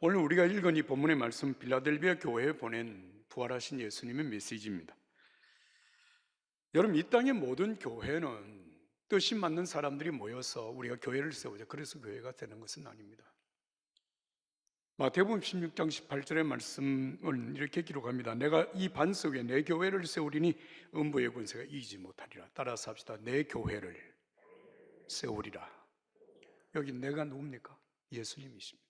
오늘 우리가 읽은 이 본문의 말씀, 빌라델비아 교회에 보낸 부활하신 예수님의 메시지입니다. 여러분, 이 땅의 모든 교회는 뜻이 맞는 사람들이 모여서 우리가 교회를 세우자, 그래서 교회가 되는 것은 아닙니다. 마태복음 16장 18절의 말씀은 이렇게 기록합니다. 내가 이 반석에 내 교회를 세우리니 음부의 권세가 이기지 못하리라. 따라서 합시다. 내 교회를 세우리라. 여기 내가 누굽니까? 예수님이십니다.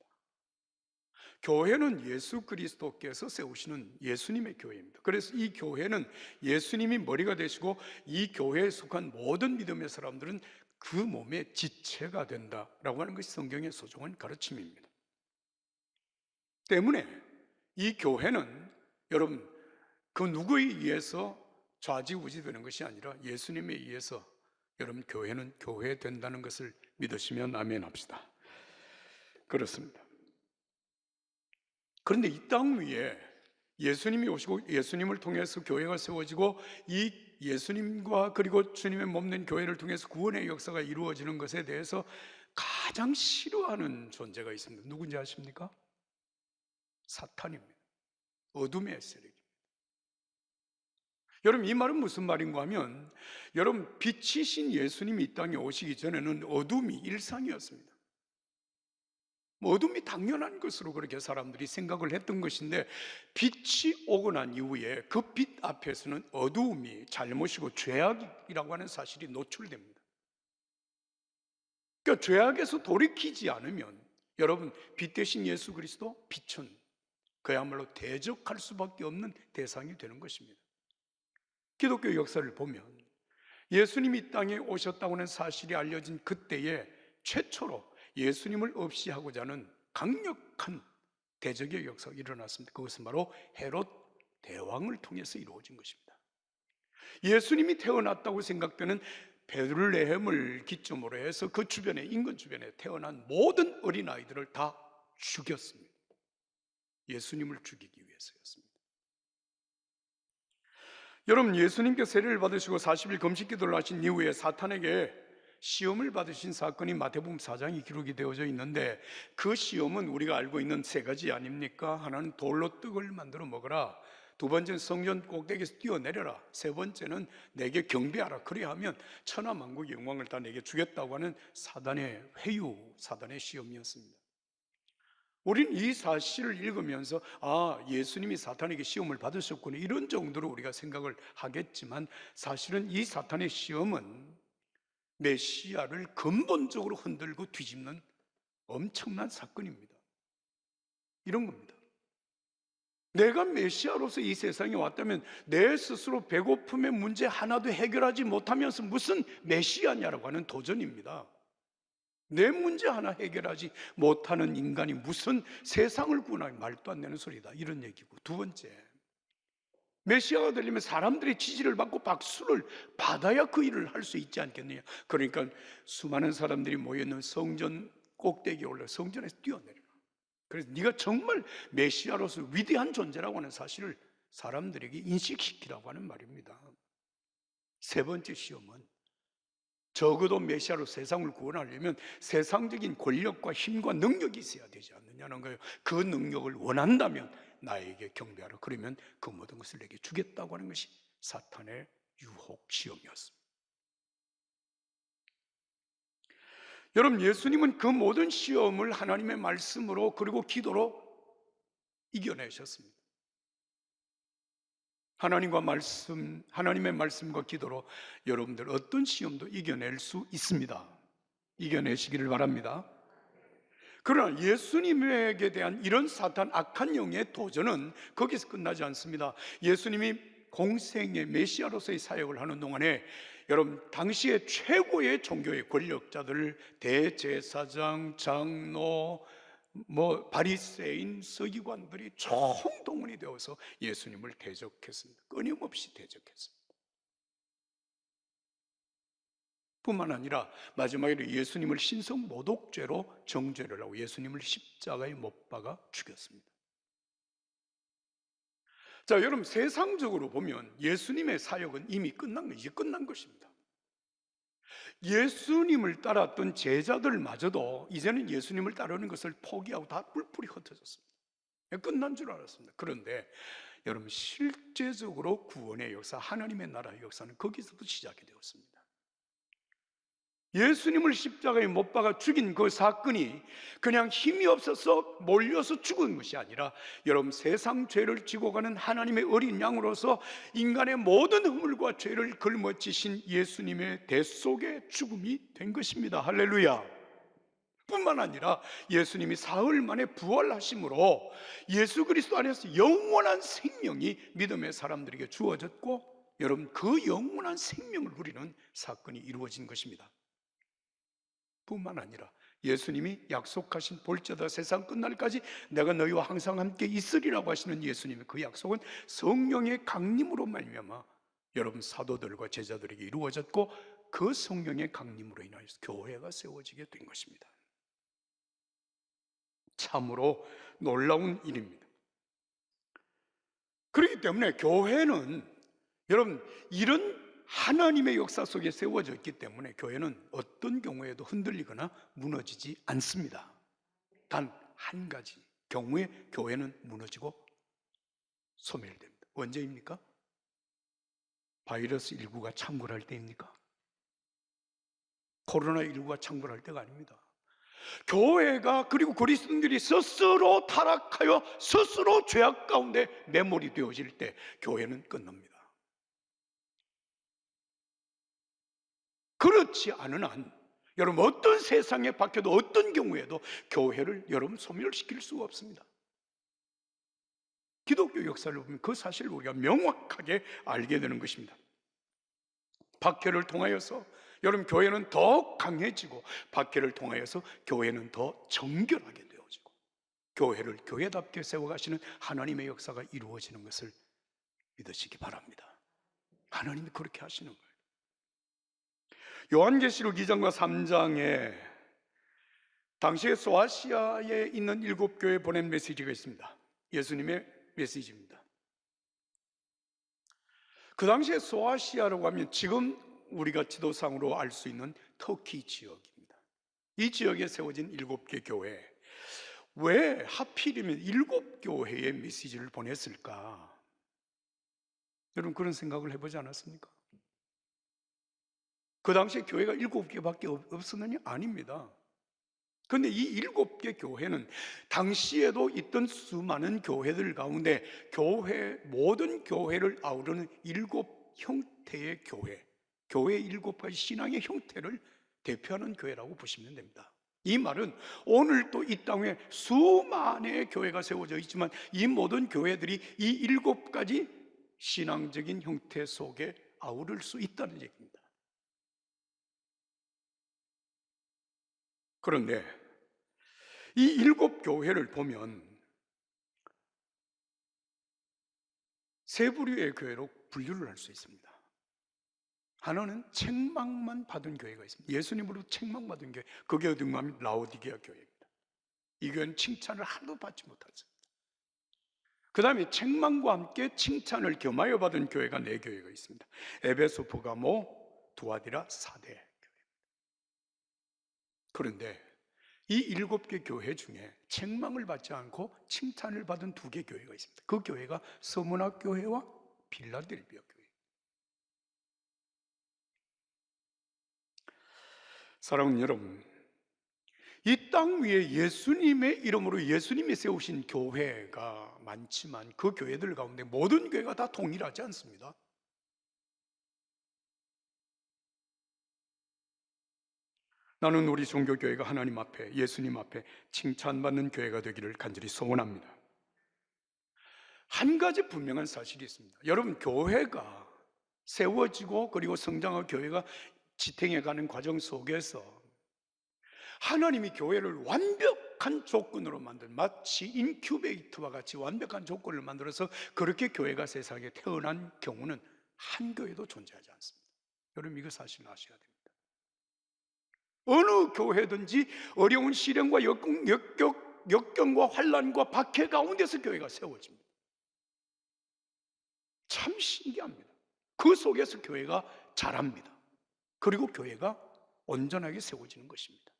교회는 예수 그리스도께서 세우시는 예수님의 교회입니다. 그래서 이 교회는 예수님이 머리가 되시고 이 교회에 속한 모든 믿음의 사람들은 그 몸의 지체가 된다라고 하는 것이 성경의 소중한 가르침입니다. 때문에 이 교회는 여러분 그 누구에 의해서 좌지우지되는 것이 아니라 예수님에 의해서 여러분 교회는 교회 된다는 것을 믿으시면 아멘 합시다. 그렇습니다. 그런데 이 땅 위에 예수님이 오시고 예수님을 통해서 교회가 세워지고 이 예수님과 그리고 주님의 몸된 교회를 통해서 구원의 역사가 이루어지는 것에 대해서 가장 싫어하는 존재가 있습니다. 누군지 아십니까? 사탄입니다. 어둠의 세력입니다. 여러분, 이 말은 무슨 말인가 하면 여러분, 빛이신 예수님이 이 땅에 오시기 전에는 어둠이 일상이었습니다. 어둠이 당연한 것으로 그렇게 사람들이 생각을 했던 것인데, 빛이 오고 난 이후에 그 빛 앞에서는 어두움이 잘못이고 죄악이라고 하는 사실이 노출됩니다. 그러니까 죄악에서 돌이키지 않으면 여러분, 빛 대신 예수 그리스도, 빛은 그야말로 대적할 수밖에 없는 대상이 되는 것입니다. 기독교 역사를 보면 예수님이 이 땅에 오셨다고 하는 사실이 알려진 그때에 최초로 예수님을 없이 하고자 하는 강력한 대적의 역사가 일어났습니다. 그것은 바로 헤롯 대왕을 통해서 이루어진 것입니다. 예수님이 태어났다고 생각되는 베들레헴을 기점으로 해서 그 주변에, 인근 주변에 태어난 모든 어린아이들을 다 죽였습니다. 예수님을 죽이기 위해서였습니다. 여러분, 예수님께 세례를 받으시고 40일 금식 기도를 하신 이후에 사탄에게 시험을 받으신 사건이 마태복음 4장에 기록이 되어져 있는데, 그 시험은 우리가 알고 있는 세 가지 아닙니까? 하나는 돌로 떡을 만들어 먹어라, 두 번째는 성전 꼭대기에서 뛰어내려라, 세 번째는 내게 경배하라, 그래야 하면 천하만국의 영광을 다 내게 주겠다고 하는 사단의 회유, 사단의 시험이었습니다. 우리는 이 사실을 읽으면서 예수님이 사탄에게 시험을 받으셨구나, 이런 정도로 우리가 생각을 하겠지만, 사실은 이 사탄의 시험은 메시아를 근본적으로 흔들고 뒤집는 엄청난 사건입니다. 이런 겁니다. 내가 메시아로서 이 세상에 왔다면 내 스스로 배고픔의 문제 하나도 해결하지 못하면서 무슨 메시아냐라고 하는 도전입니다. 내 문제 하나 해결하지 못하는 인간이 무슨 세상을 구원하기, 말도 안 되는 소리다, 이런 얘기고, 두 번째, 메시아가 되려면 사람들의 지지를 받고 박수를 받아야 그 일을 할 수 있지 않겠느냐. 그러니까 수많은 사람들이 모여있는 성전 꼭대기에 올라 성전에서 뛰어내려. 그래서 네가 정말 메시아로서 위대한 존재라고 하는 사실을 사람들에게 인식시키라고 하는 말입니다. 세 번째 시험은 적어도 메시아로 세상을 구원하려면 세상적인 권력과 힘과 능력이 있어야 되지 않느냐는 거예요. 그 능력을 원한다면 나에게 경배하라, 그러면 그 모든 것을 내게 주겠다고 하는 것이 사탄의 유혹 시험이었습니다. 여러분, 예수님은 그 모든 시험을 하나님의 말씀으로 그리고 기도로 이겨내셨습니다. 하나님의 말씀과 기도로 여러분들 어떤 시험도 이겨낼 수 있습니다. 이겨내시기를 바랍니다. 그러나 예수님에게 대한 이런 사탄 악한 영의 도전은 거기서 끝나지 않습니다. 예수님이 공생의 메시아로서의 사역을 하는 동안에 여러분, 당시의 최고의 종교의 권력자들, 대제사장, 장로, 바리새인, 서기관들이 총동원이 되어서 예수님을 대적했습니다. 끊임없이 대적했습니다. 뿐만 아니라 마지막에 예수님을 신성모독죄로 정죄를 하고 예수님을 십자가에 못 박아 죽였습니다. 자, 여러분, 세상적으로 보면 예수님의 사역은 이미 끝난 것입니다. 예수님을 따랐던 제자들마저도 이제는 예수님을 따르는 것을 포기하고 다 뿔뿔이 흩어졌습니다. 끝난 줄 알았습니다. 그런데 여러분, 실제적으로 구원의 역사, 하나님의 나라의 역사는 거기서부터 시작이 되었습니다. 예수님을 십자가에 못 박아 죽인 그 사건이 그냥 힘이 없어서 몰려서 죽은 것이 아니라, 여러분, 세상 죄를 지고 가는 하나님의 어린 양으로서 인간의 모든 허물과 죄를 걸머지신 예수님의 대속의 죽음이 된 것입니다. 할렐루야. 뿐만 아니라 예수님이 사흘 만에 부활하심으로 예수 그리스도 안에서 영원한 생명이 믿음의 사람들에게 주어졌고, 여러분, 그 영원한 생명을 누리는 사건이 이루어진 것입니다. 뿐만 아니라 예수님이 약속하신 볼지어다 세상 끝날까지 내가 너희와 항상 함께 있으리라고 하시는 예수님의 그 약속은 성령의 강림으로 말미암아 여러분, 사도들과 제자들에게 이루어졌고, 그 성령의 강림으로 인하여서 교회가 세워지게 된 것입니다. 참으로 놀라운 일입니다. 그렇기 때문에 교회는, 여러분, 이런 하나님의 역사 속에 세워져 있기 때문에 교회는 어떤 경우에도 흔들리거나 무너지지 않습니다. 단 한 가지 경우에 교회는 무너지고 소멸됩니다. 언제입니까? 바이러스 19가 창궐할 때입니까? 코로나19가 창궐할 때가 아닙니다. 교회가, 그리고 그리스도인들이 스스로 타락하여 스스로 죄악 가운데 매몰이 되어질 때 교회는 끝납니다. 그렇지 않은 한, 여러분, 어떤 세상에 박혀도 어떤 경우에도 교회를 여러분 소멸시킬 수가 없습니다. 기독교 역사를 보면 그 사실을 우리가 명확하게 알게 되는 것입니다. 박해를 통하여서 여러분, 교회는 더 강해지고, 박해를 통하여서 교회는 더 정결하게 되어지고, 교회를 교회답게 세워가시는 하나님의 역사가 이루어지는 것을 믿으시기 바랍니다. 하나님이 그렇게 하시는 거예요. 요한계시록 2장과 3장에 당시에 소아시아에 있는 7교회에 보낸 메시지가 있습니다. 예수님의 메시지입니다. 그 당시에 소아시아라고 하면 지금 우리가 지도상으로 알 수 있는 터키 지역입니다. 이 지역에 세워진 7개 교회, 왜 하필이면 7교회의 메시지를 보냈을까? 여러분, 그런 생각을 해보지 않았습니까? 그 당시에 교회가 7개밖에 없었느냐? 아닙니다. 그런데 이 7개 교회는 당시에도 있던 수많은 교회들 가운데 모든 교회를 아우르는 7 형태의 교회, 교회의 7가지 신앙의 형태를 대표하는 교회라고 보시면 됩니다. 이 말은 오늘도 이 땅에 수많은 교회가 세워져 있지만 이 모든 교회들이 이 7가지 신앙적인 형태 속에 아우를 수 있다는 얘기입니다. 그런데 이 7교회를 보면 세 부류의 교회로 분류를 할 수 있습니다. 하나는 책망만 받은 교회가 있습니다. 예수님으로부터 책망받은 교회, 그게 어딘가 하면 라오디게아 교회입니다. 이 교회는 칭찬을 하나도 받지 못했습니다. 그 다음에 책망과 함께 칭찬을 겸하여 받은 교회가 4교회가 있습니다. 에베소, 보가모, 두아디라, 사대 교회입니다. 그런데 이 7개 교회 중에 책망을 받지 않고 칭찬을 받은 2개 교회가 있습니다. 그 교회가 서문화 교회와 빌라델비아 교회. 사랑하는 여러분, 이 땅 위에 예수님의 이름으로 예수님이 세우신 교회가 많지만 그 교회들 가운데 모든 교회가 다 동일하지 않습니다. 나는 우리 종교교회가 하나님 앞에, 예수님 앞에 칭찬받는 교회가 되기를 간절히 소원합니다. 한 가지 분명한 사실이 있습니다. 여러분, 교회가 세워지고 그리고 성장하고 교회가 지탱해가는 과정 속에서 하나님이 교회를 완벽한 조건으로 마치 인큐베이터와 같이 완벽한 조건을 만들어서 그렇게 교회가 세상에 태어난 경우는 한 교회도 존재하지 않습니다. 여러분, 이거 사실 아셔야 됩니다. 어느 교회든지 어려운 시련과 역경과 환난과 박해 가운데서 교회가 세워집니다. 참 신기합니다. 그 속에서 교회가 자랍니다. 그리고 교회가 온전하게 세워지는 것입니다.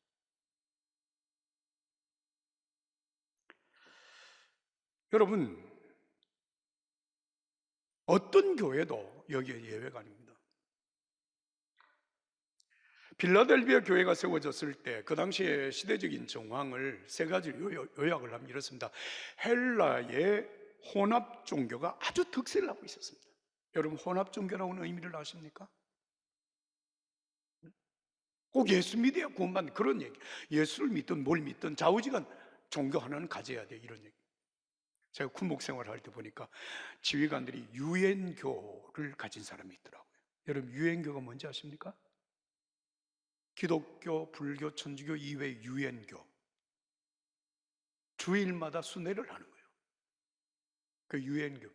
여러분, 어떤 교회도 여기에 예외가 아닙니다. 빌라델비아 교회가 세워졌을 때 그 당시의 시대적인 정황을 세 가지로 요약을 하면 이렇습니다. 헬라의 혼합 종교가 아주 득세를 하고 있었습니다. 여러분, 혼합 종교라고는 의미를 아십니까? 꼭 예수 믿어야 구원받는 그런 얘기. 예수를 믿든 뭘 믿든 좌우지간 종교 하나는 가져야 돼, 이런 얘기. 제가 군목 생활할 때 보니까 지휘관들이 유엔교를 가진 사람이 있더라고요. 여러분, 유엔교가 뭔지 아십니까? 기독교, 불교, 천주교 이외 유엔교. 주일마다 순회를 하는 거예요. 그 유엔교.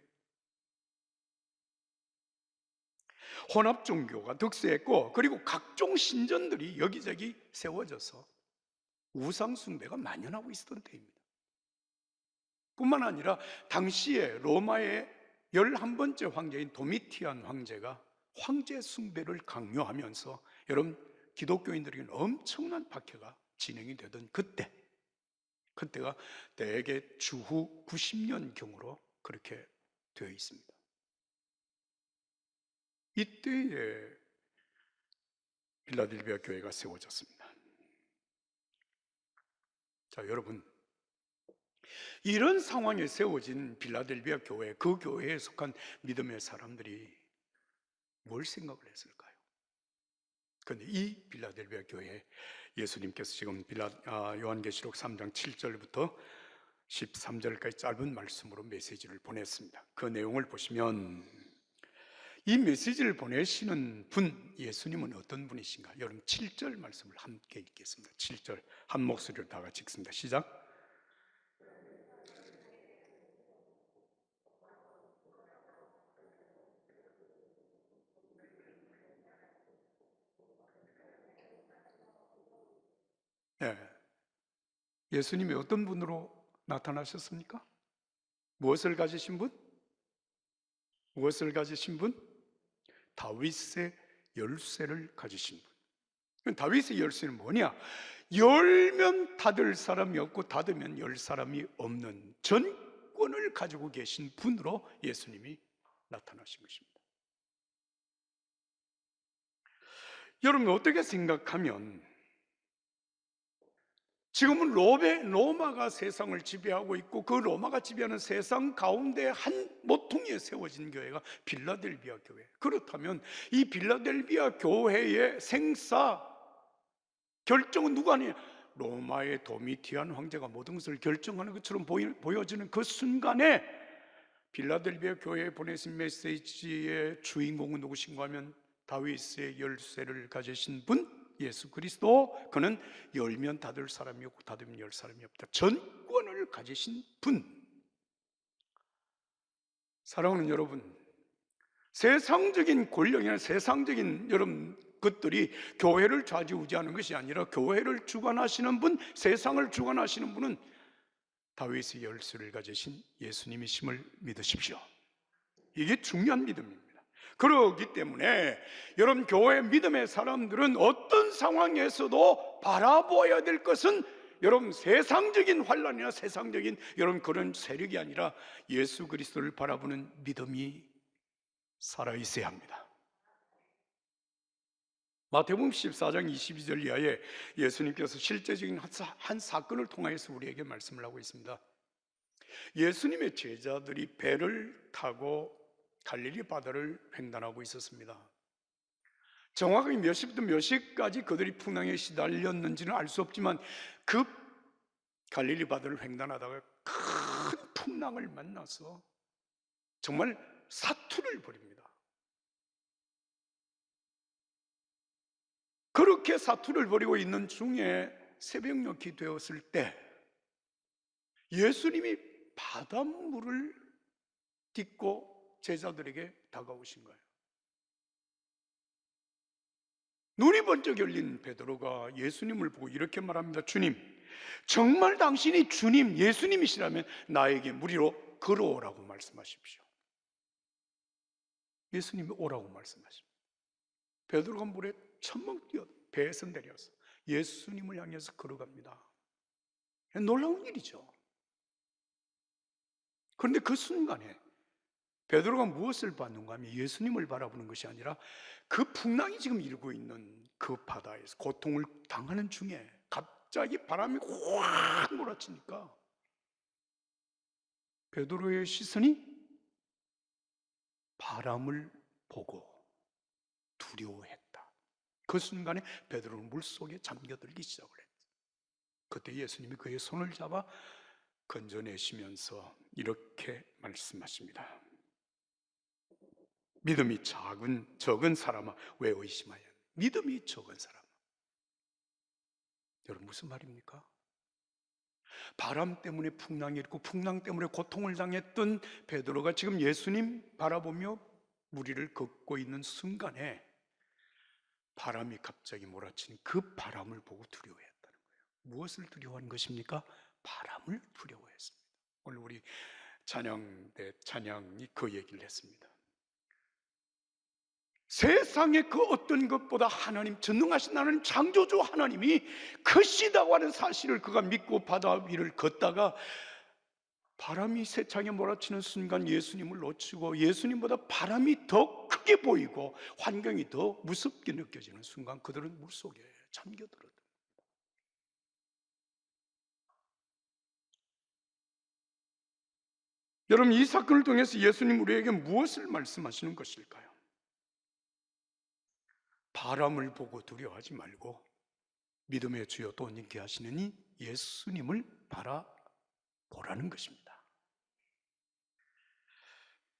혼합 종교가 득세했고, 그리고 각종 신전들이 여기저기 세워져서 우상 숭배가 만연하고 있었던 때입니다. 뿐만 아니라 당시에 로마의 11번째 황제인 도미티안 황제가 황제 숭배를 강요하면서 여러분, 기독교인들에게는 엄청난 박해가 진행이 되던 그때가 대개 주후 90년경으로 그렇게 되어 있습니다. 이때에 빌라델비아 교회가 세워졌습니다. 자, 여러분, 이런 상황에 세워진 빌라델비아 교회, 그 교회에 속한 믿음의 사람들이 뭘 생각을 했을까요? 그런데 이 빌라델비아 교회에 예수님께서 지금 요한계시록 3장 7절부터 13절까지 짧은 말씀으로 메시지를 보냈습니다. 그 내용을 보시면 이 메시지를 보내시는 분, 예수님은 어떤 분이신가? 여러분, 7절 말씀을 함께 읽겠습니다. 7절 한 목소리로 다 같이 읽습니다. 시작. 네. 예수님이 어떤 분으로 나타나셨습니까? 무엇을 가지신 분? 무엇을 가지신 분? 다윗의 열쇠를 가지신 분. 다윗의 열쇠는 뭐냐? 열면 닫을 사람이 없고 닫으면 열 사람이 없는 전권을 가지고 계신 분으로 예수님이 나타나신 것입니다. 여러분, 어떻게 생각하면 지금은 로마가 세상을 지배하고 있고 그 로마가 지배하는 세상 가운데 한 모퉁이에 세워진 교회가 빌라델비아 교회. 그렇다면 이 빌라델비아 교회의 생사 결정은 누가 하느냐? 로마의 도미티안 황제가 모든 것을 결정하는 것처럼 보여지는 그 순간에 빌라델비아 교회에 보내신 메시지의 주인공은 누구신가 하면 다윗의 열쇠를 가지신 분, 예수 그리스도. 그는 열면 닫을 사람이 없고 닫으면 열 사람이 없다. 전권을 가지신 분. 사랑하는 여러분, 세상적인 권력이나 세상적인 여러분 것들이 교회를 좌지우지하는 것이 아니라 교회를 주관하시는 분, 세상을 주관하시는 분은 다윗의 열쇠를 가지신 예수님이심을 믿으십시오. 이게 중요한 믿음입니다. 그렇기 때문에 여러분, 교회 믿음의 사람들은 어떤 상황에서도 바라보아야 될 것은 여러분, 세상적인 환란이나 세상적인 여러분 그런 세력이 아니라 예수 그리스도를 바라보는 믿음이 살아있어야 합니다. 마태복음 14장 22절 이하에 예수님께서 실제적인 한 사건을 통해서 우리에게 말씀을 하고 있습니다. 예수님의 제자들이 배를 타고 갈릴리 바다를 횡단하고 있었습니다. 정확하게 몇 시부터 몇 시까지 그들이 풍랑에 시달렸는지는 알 수 없지만 그 갈릴리 바다를 횡단하다가 큰 풍랑을 만나서 정말 사투를 벌입니다. 그렇게 사투를 벌이고 있는 중에 새벽녘이 되었을 때 예수님이 바닷물을 딛고 제자들에게 다가오신 거예요. 눈이 번쩍 열린 베드로가 예수님을 보고 이렇게 말합니다. 주님, 정말 당신이 주님, 예수님이시라면 나에게 무리로 걸어오라고 말씀하십시오. 예수님이 오라고 말씀하십니다. 베드로가 물에 첨벙 뛰어 배에서 내려서 예수님을 향해서 걸어갑니다. 놀라운 일이죠. 그런데 그 순간에 베드로가 무엇을 봤는가 하면 예수님을 바라보는 것이 아니라 그 풍랑이 지금 일고 있는 그 바다에서 고통을 당하는 중에 갑자기 바람이 확 몰아치니까 베드로의 시선이 바람을 보고 두려워했다. 그 순간에 베드로는 물속에 잠겨들기 시작을 했다. 그때 예수님이 그의 손을 잡아 건져내시면서 이렇게 말씀하십니다. 믿음이 적은 사람아 왜 의심하여? 믿음이 적은 사람아. 여러분 무슨 말입니까? 바람 때문에 풍랑이 일고 풍랑 때문에 고통을 당했던 베드로가 지금 예수님 바라보며 무리를 걷고 있는 순간에 바람이 갑자기 몰아치는 그 바람을 보고 두려워했다는 거예요. 무엇을 두려워한 것입니까? 바람을 두려워했습니다. 오늘 우리 찬양이 그 얘기를 했습니다. 세상의 그 어떤 것보다 하나님, 전능하신 하나님, 창조주 하나님이 크시다고 하는 사실을 그가 믿고 바다 위를 걷다가 바람이 세창에 몰아치는 순간 예수님을 놓치고 예수님보다 바람이 더 크게 보이고 환경이 더 무섭게 느껴지는 순간 그들은 물속에 잠겨들었다. 여러분, 이 사건을 통해서 예수님 우리에게 무엇을 말씀하시는 것일까요? 바람을 보고 두려워하지 말고 믿음의 주여 또 님께 하시는 이 예수님을 바라보라는 것입니다.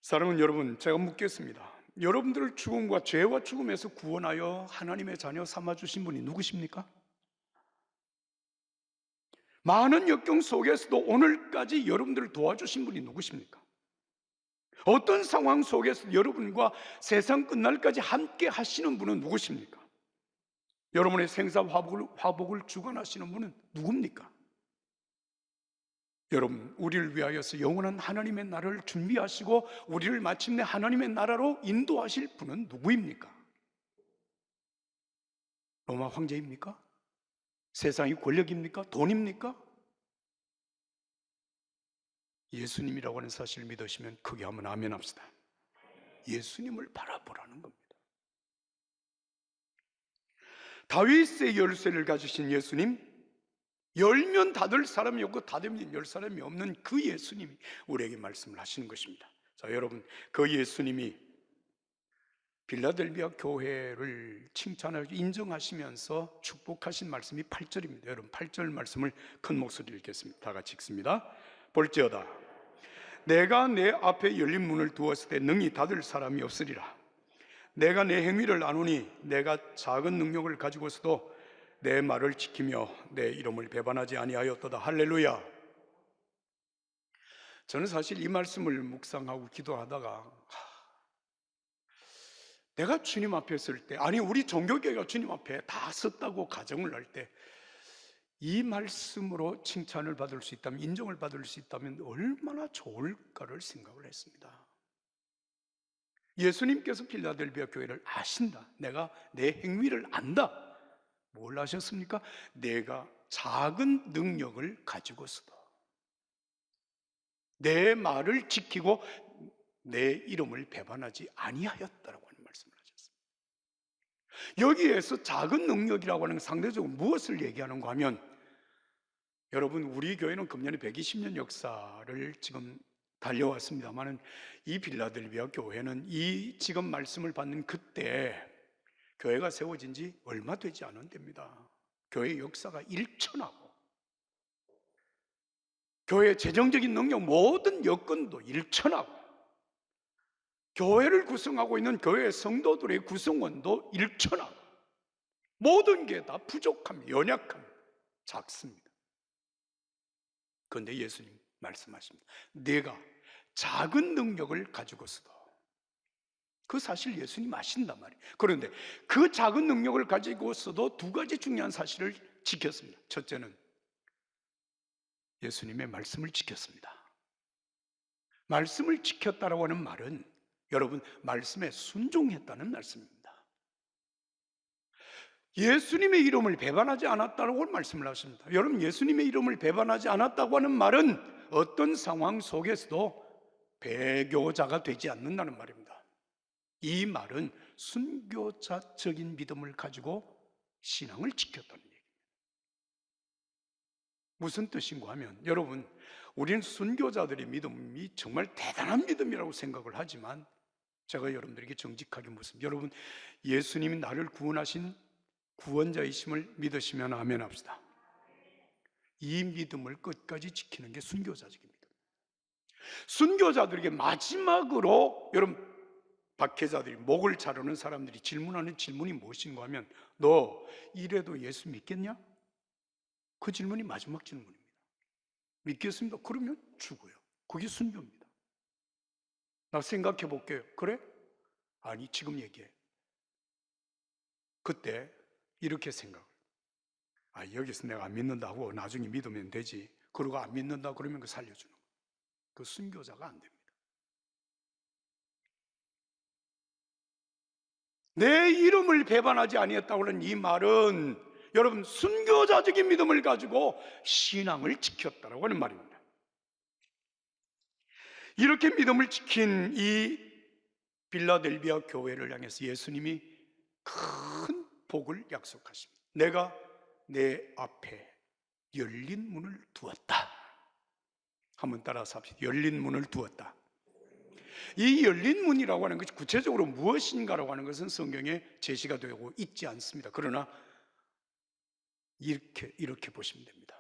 사랑하는 여러분, 제가 묻겠습니다. 여러분들을 죽음과 죄와 죽음에서 구원하여 하나님의 자녀 삼아주신 분이 누구십니까? 많은 역경 속에서도 오늘까지 여러분들을 도와주신 분이 누구십니까? 어떤 상황 속에서 여러분과 세상 끝날까지 함께 하시는 분은 누구십니까? 여러분의 생사화복을 주관하시는 분은 누굽니까? 여러분, 우리를 위하여서 영원한 하나님의 나라를 준비하시고 우리를 마침내 하나님의 나라로 인도하실 분은 누구입니까? 로마 황제입니까? 세상의 권력입니까? 돈입니까? 예수님이라고 하는 사실을 믿으시면 크게 한번 아멘 합시다. 예수님을 바라보라는 겁니다. 다윗의 열쇠를 가지신 예수님, 열면 닫을 사람이 없고 닫으면 열 사람이 없는 그 예수님이 우리에게 말씀을 하시는 것입니다. 자, 여러분, 그 예수님이 빌라델비아 교회를 칭찬하고 인정하시면서 축복하신 말씀이 8절입니다. 여러분, 8절 말씀을 큰 목소리로 읽겠습니다. 다 같이 읽습니다. 볼지어다 내가 내 앞에 열린 문을 두었을 때 능히 닫을 사람이 없으리라. 내가 내 행위를 나누니 내가 작은 능력을 가지고서도 내 말을 지키며 내 이름을 배반하지 아니하였도다. 할렐루야. 저는 사실 이 말씀을 묵상하고 기도하다가 내가 주님 앞에 설 때, 아니 우리 종교계가 주님 앞에 다 섰다고 가정을 할 때 이 말씀으로 칭찬을 받을 수 있다면, 인정을 받을 수 있다면 얼마나 좋을까를 생각을 했습니다. 예수님께서 필라델비아 교회를 아신다. 내가 내 행위를 안다. 뭘 아셨습니까? 내가 작은 능력을 가지고서도 내 말을 지키고 내 이름을 배반하지 아니하였다라고 하는 말씀을 하셨습니다. 여기에서 작은 능력이라고 하는 상대적으로 무엇을 얘기하는가 하면, 여러분, 우리 교회는 금년에 120년 역사를 지금 달려왔습니다만 이 빌라델비아 교회는 이 지금 말씀을 받는 그때 교회가 세워진 지 얼마 되지 않은 때입니다. 교회 역사가 일천하고 교회의 재정적인 능력, 모든 여건도 일천하고 교회를 구성하고 있는 교회 성도들의 구성원도 일천하고 모든 게 다 부족함, 연약함, 작습니다. 그런데 예수님 말씀하십니다. 내가 작은 능력을 가지고서도, 그 사실 예수님 아신단 말이에요. 그런데 그 작은 능력을 가지고서도 두 가지 중요한 사실을 지켰습니다. 첫째는 예수님의 말씀을 지켰습니다. 말씀을 지켰다라고 하는 말은 여러분 말씀에 순종했다는 말씀입니다. 예수님의 이름을 배반하지 않았다고 말씀을 하십니다. 여러분, 예수님의 이름을 배반하지 않았다고 하는 말은 어떤 상황 속에서도 배교자가 되지 않는다는 말입니다. 이 말은 순교자적인 믿음을 가지고 신앙을 지켰다는 얘기입니다. 무슨 뜻인가 하면, 여러분, 우리는 순교자들의 믿음이 정말 대단한 믿음이라고 생각을 하지만, 제가 여러분들에게 정직하게 묻습니다. 여러분, 예수님이 나를 구원하신 구원자이심을 믿으시면 아멘 합시다. 이 믿음을 끝까지 지키는 게 순교자적인 믿음. 순교자들에게 마지막으로, 여러분, 박해자들이, 목을 자르는 사람들이 질문하는 질문이 무엇인가 하면, 너 이래도 예수 믿겠냐? 그 질문이 마지막 질문입니다. 믿겠습니다. 그러면 죽어요. 그게 순교입니다. 나 생각해 볼게요. 그래? 아니, 지금 얘기해. 그때 이렇게 생각. 여기서 내가 안 믿는다고 나중에 믿으면 되지. 그러고 안 믿는다 그러면 그 살려주는 거. 그 순교자가 안 됩니다. 내 이름을 배반하지 아니했다고 하는 이 말은, 여러분, 순교자적인 믿음을 가지고 신앙을 지켰다라고 하는 말입니다. 이렇게 믿음을 지킨 이 빌라델비아 교회를 향해서 예수님이 큰 복을 약속하십니다. 내가 내 앞에 열린 문을 두었다. 한번 따라서 합시다. 열린 문을 두었다. 이 열린 문이라고 하는 것이 구체적으로 무엇인가라고 하는 것은 성경에 제시가 되고 있지 않습니다. 그러나 이렇게 보시면 됩니다.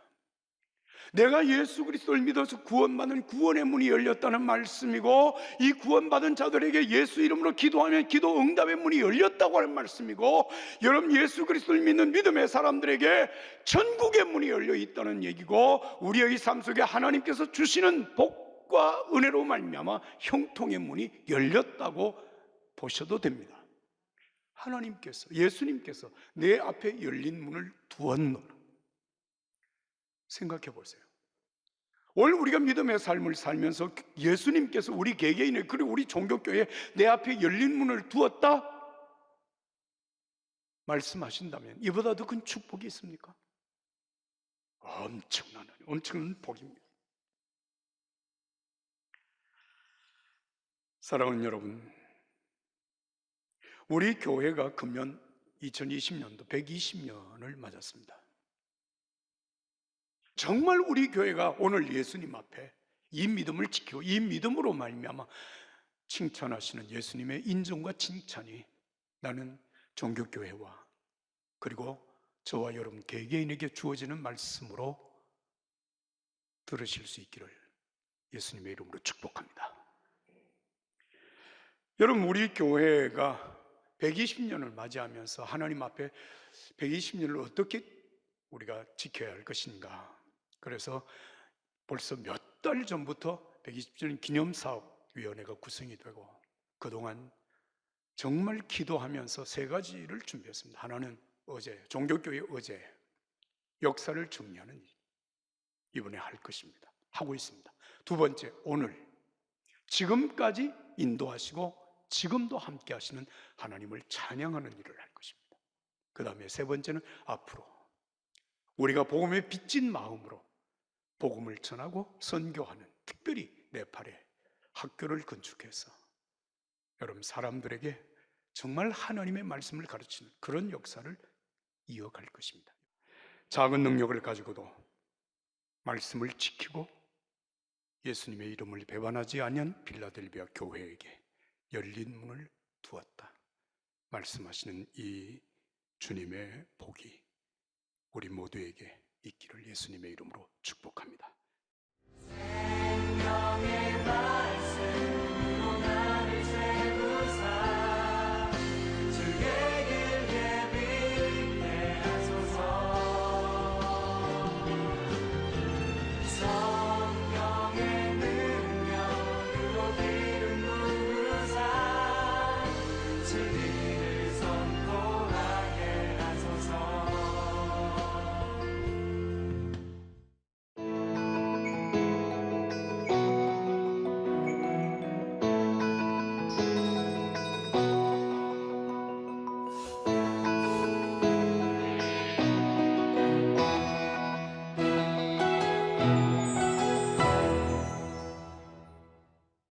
내가 예수 그리스도를 믿어서 구원받는 구원의 문이 열렸다는 말씀이고, 이 구원받은 자들에게 예수 이름으로 기도하면 기도 응답의 문이 열렸다고 하는 말씀이고, 여러분, 예수 그리스도를 믿는 믿음의 사람들에게 천국의 문이 열려 있다는 얘기고, 우리의 삶 속에 하나님께서 주시는 복과 은혜로 말미암아 형통의 문이 열렸다고 보셔도 됩니다. 하나님께서, 예수님께서 내 앞에 열린 문을 두었노라. 생각해 보세요. 오늘 우리가 믿음의 삶을 살면서 예수님께서 우리 개개인의, 그리고 우리 종교교회에 내 앞에 열린 문을 두었다 말씀하신다면 이보다 더 큰 축복이 있습니까? 엄청난 복입니다. 사랑하는 여러분, 우리 교회가 금년 2020년도 120년을 맞았습니다. 정말 우리 교회가 오늘 예수님 앞에 이 믿음을 지키고 이 믿음으로 말미암아 칭찬하시는 예수님의 인정과 칭찬이 나는 종교교회와 그리고 저와 여러분 개개인에게 주어지는 말씀으로 들으실 수 있기를 예수님의 이름으로 축복합니다. 여러분, 우리 교회가 120년을 맞이하면서 하나님 앞에 120년을 어떻게 우리가 지켜야 할 것인가, 그래서 벌써 몇 달 전부터 120주년 기념사업위원회가 구성이 되고, 그동안 정말 기도하면서 세 가지를 준비했습니다. 하나는 어제, 종교교회 어제 역사를 정리하는 일, 이번에 할 것입니다. 하고 있습니다. 두 번째, 오늘 지금까지 인도하시고 지금도 함께 하시는 하나님을 찬양하는 일을 할 것입니다. 그 다음에 세 번째는 앞으로 우리가 복음에 빚진 마음으로 복음을 전하고 선교하는, 특별히 네팔에 학교를 건축해서 여러분 사람들에게 정말 하나님의 말씀을 가르치는 그런 역사를 이어갈 것입니다. 작은 능력을 가지고도 말씀을 지키고 예수님의 이름을 배반하지 아니한 빌라델비아 교회에게 열린 문을 두었다 말씀하시는 이 주님의 복이 우리 모두에게 있기를 예수님의 이름으로 축복합니다.